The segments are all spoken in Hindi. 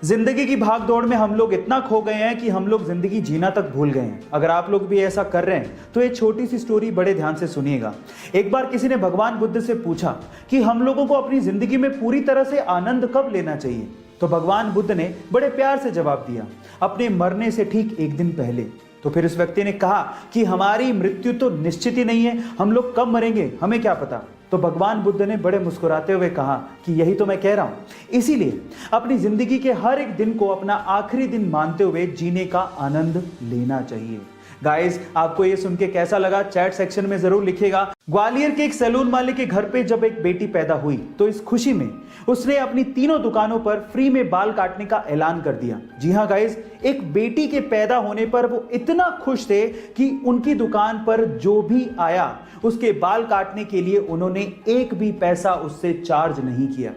जिंदगी की भाग दौड़ में हम लोग इतना खो गए हैं कि हम लोग जिंदगी जीना तक भूल गए हैं। अगर आप लोग भी ऐसा कर रहे हैं तो एक छोटी सी स्टोरी बड़े ध्यान से सुनिएगा। एक बार किसी ने भगवान बुद्ध से पूछा कि हम लोगों को अपनी जिंदगी में पूरी तरह से आनंद कब लेना चाहिए। तो भगवान बुद्ध ने बड़े प्यार से जवाब दिया, अपने मरने से ठीक एक दिन पहले। तो फिर उस व्यक्ति ने कहा कि हमारी मृत्यु तो निश्चित ही नहीं है, हम लोग कब मरेंगे हमें क्या पता। तो भगवान बुद्ध ने बड़े मुस्कुराते हुए कहा कि यही तो मैं कह रहा हूं, इसीलिए अपनी जिंदगी के हर एक दिन को अपना आखिरी दिन मानते हुए जीने का आनंद लेना चाहिए। गाइस, आपको ये सुन के कैसा लगा चैट सेक्शन में जरूर लिखिएगा। ग्वालियर के एक सैलून मालिक के घर पे जब एक बेटी पैदा हुई तो इस खुशी में उसने अपनी तीनों दुकानों पर फ्री में बाल काटने का ऐलान कर दिया। जी हाँ गाइस, एक बेटी के पैदा होने पर वो इतना खुश थे कि उनकी दुकान पर जो भी आया उसके बाल काटने के लिए उन्होंने एक भी पैसा उससे चार्ज नहीं किया।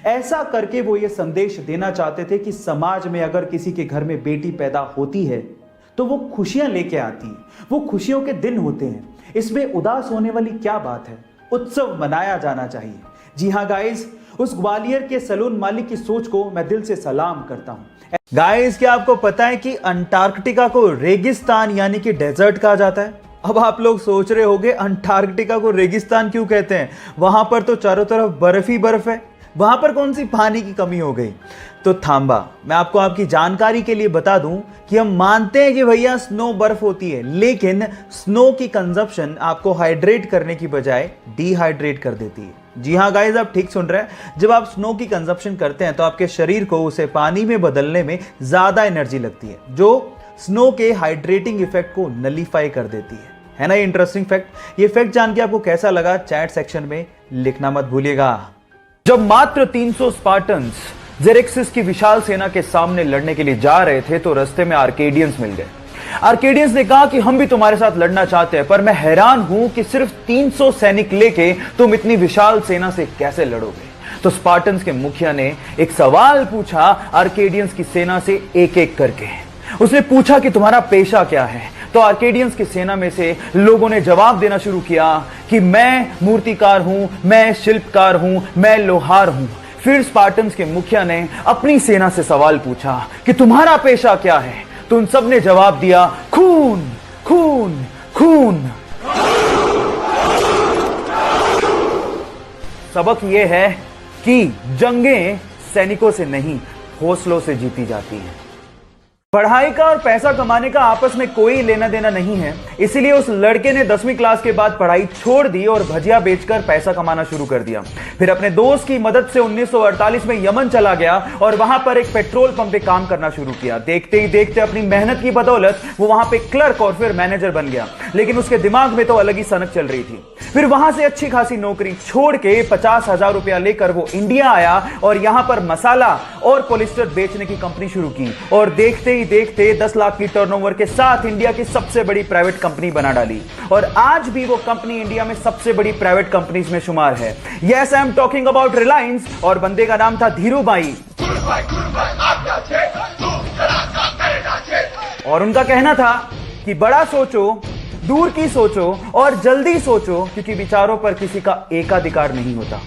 ऐसा करके वो ये संदेश देना चाहते थे कि समाज में अगर किसी के घर में बेटी पैदा होती है तो वो खुशियां लेके आती हैं, वो खुशियों के दिन होते हैं। इसमें उदास होने वाली क्या बात है, उत्सव मनाया जाना चाहिए। जी हाँ गाइस, उस ग्वालियर के सैलून मालिक की सोच को मैं दिल से सलाम करता हूं। गाइस, क्या आपको पता है कि अंटार्कटिका को रेगिस्तान यानी कि डेजर्ट कहा जाता है। अब आप लोग सोच रहे होंगे अंटार्कटिका को रेगिस्तान क्यों कहते हैं, वहां पर तो चारों तरफ बर्फ ही बर्फ है, वहां पर कौन सी पानी की कमी हो गई। तो थांबा, मैं आपको आपकी जानकारी के लिए बता दूं कि हम मानते हैं कि भैया स्नो बर्फ होती है, लेकिन स्नो की कंजप्शन आपको हाइड्रेट करने की बजाय डिहाइड्रेट कर देती है। जी हाँ गाइस, आप ठीक सुन रहे हैं। जब आप स्नो की कंजप्शन करते हैं तो आपके शरीर को उसे पानी में बदलने में ज्यादा एनर्जी लगती है, जो स्नो के हाइड्रेटिंग इफेक्ट को नलीफाई कर देती है ना। ये इंटरेस्टिंग फैक्ट। ये फैक्ट जान के आपको कैसा लगा चैट सेक्शन में लिखना मत भूलिएगा। जब मात्र 300 स्पार्टन्स जेरेक्सिस की विशाल सेना के सामने लड़ने के लिए जा रहे थे तो रास्ते में आर्केडियंस मिल गए। आर्केडियंस ने कहा कि हम भी तुम्हारे साथ लड़ना चाहते हैं, पर मैं हैरान हूं कि सिर्फ 300 सैनिक लेके तुम इतनी विशाल सेना से कैसे लड़ोगे। तो स्पार्टन्स के मुखिया ने एक सवाल पूछा आर्केडियंस की सेना से एक एक करके। उसने पूछा कि तुम्हारा पेशा क्या है। तो आर्केडियंस की सेना में से लोगों ने जवाब देना शुरू किया कि मैं मूर्तिकार हूं, मैं शिल्पकार हूं, मैं लोहार हूं। फिर स्पार्टन्स के मुखिया ने अपनी सेना से सवाल पूछा कि तुम्हारा पेशा क्या है। तो उन सब ने जवाब दिया, खून खून खून। सबक यह है कि जंगें सैनिकों से नहीं, हौसलों से जीती जाती हैं। पढ़ाई का और पैसा कमाने का आपस में कोई लेना देना नहीं है, इसीलिए उस लड़के ने 10वीं क्लास के बाद पढ़ाई छोड़ दी और भजिया बेचकर पैसा कमाना शुरू कर दिया। फिर अपने दोस्त की मदद से 1948 में यमन चला गया और वहां पर एक पेट्रोल पंप पे काम करना शुरू किया। देखते ही देखते अपनी मेहनत की बदौलत वो वहां पे क्लर्क और फिर मैनेजर बन गया, लेकिन उसके दिमाग में तो अलग ही सनक चल रही थी। फिर वहां से अच्छी खासी नौकरी छोड़ के 50,000 रुपया लेकर वो इंडिया आया और यहां पर मसाला और पॉलिस्टर बेचने की कंपनी शुरू की और देखते ही देखते 10 लाख की टर्नओवर के साथ इंडिया की सबसे बड़ी प्राइवेट कंपनी बना डाली। और आज भी वो कंपनी इंडिया में सबसे बड़ी प्राइवेट कंपनीज में शुमार है। Yes, I am talking about Reliance और बंदे का नाम था धीरूभाई। और उनका कहना था कि बड़ा सोचो, दूर की सोचो और जल्दी सोचो, क्योंकि विचारों पर किसी का एकाधिकार नहीं होता।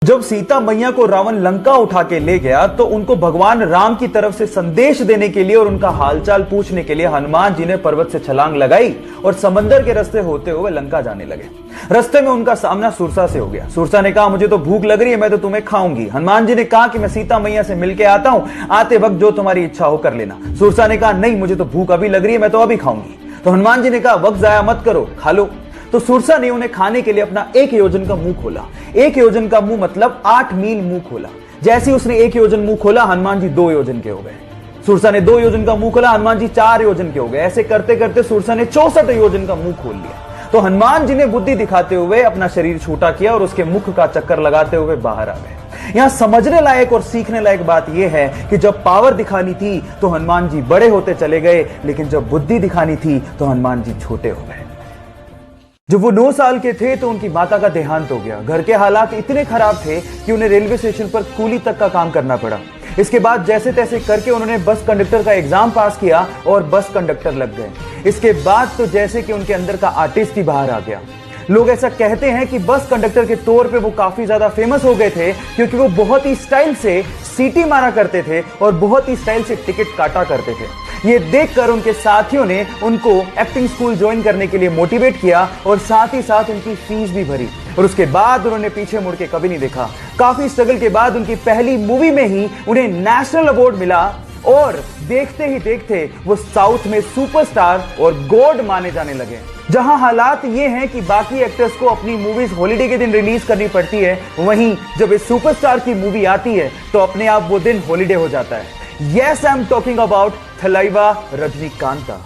जब सीता मैया को रावण लंका उठा के ले गया तो उनको भगवान राम की तरफ से संदेश देने के लिए और उनका हालचाल पूछने के लिए हनुमान जी ने पर्वत से छलांग लगाई और समंदर के रास्ते होते हुए लंका जाने लगे। रास्ते में उनका सामना सुरसा से हो गया। सुरसा ने कहा, मुझे तो भूख लग रही है, मैं तो तुम्हें खाऊंगी। हनुमान जी ने कहा कि मैं सीता मैया से मिलके आता हूं, आते वक्त जो तुम्हारी इच्छा हो कर लेना। सुरसा ने कहा, नहीं, मुझे तो भूख अभी लग रही है, मैं तो अभी खाऊंगी। तो हनुमान जी ने कहा, वक्त जाया मत करो, खा लो। तो सुरसा ने उन्हें खाने के लिए अपना 1 योजन का मुंह खोला। 1 योजन का मुंह मतलब 8 मील मुंह खोला। जैसे ही उसने 1 योजन मुंह खोला, हनुमान जी 2 योजन के हो गए। सुरसा ने 2 योजन का मुंह खोला, हनुमान जी 4 योजन के हो गए। ऐसे करते करते सुरसा ने 64 योजन का मुंह खोल लिया। तो हनुमान जी ने बुद्धि दिखाते हुए अपना शरीर छोटा किया और उसके मुख का चक्कर लगाते हुए बाहर आ गए। यहां समझने लायक और सीखने लायक बात यह है कि जब पावर दिखानी थी तो हनुमान जी बड़े होते चले गए, लेकिन जब बुद्धि दिखानी थी तो हनुमान जी छोटे हो गए। जब वो 9 साल के थे तो उनकी माता का देहांत हो गया। घर के हालात इतने खराब थे कि उन्हें रेलवे स्टेशन पर कूली तक का काम करना पड़ा। इसके बाद जैसे तैसे करके उन्होंने बस कंडक्टर का एग्जाम पास किया और बस कंडक्टर लग गए। इसके बाद तो जैसे कि उनके अंदर का आर्टिस्ट ही बाहर आ गया। लोग ऐसा कहते हैं कि बस कंडक्टर के तौर पे वो काफी ज्यादा फेमस हो गए थे क्योंकि वो बहुत ही स्टाइल से सीटी मारा करते थे और बहुत ही स्टाइल से टिकट काटा करते थे। ये देखकर उनके साथियों ने उनको एक्टिंग स्कूल ज्वाइन करने के लिए मोटिवेट किया और साथ ही साथ उनकी फीस भी भरी और उसके बाद उन्होंने पीछे मुड़ के कभी नहीं देखा। काफी स्ट्रगल के बाद उनकी पहली मूवी में ही उन्हें नेशनल अवार्ड मिला और देखते ही देखते वो साउथ में सुपरस्टार और गॉड माने जाने लगे। जहां हालात ये हैं कि बाकी एक्टर्स को अपनी मूवीज हॉलिडे के दिन रिलीज करनी पड़ती है, वहीं जब इस सुपरस्टार की मूवी आती है तो अपने आप वो दिन हॉलिडे हो जाता है। Yes, I'm talking about Thalaiva Rajnikanta.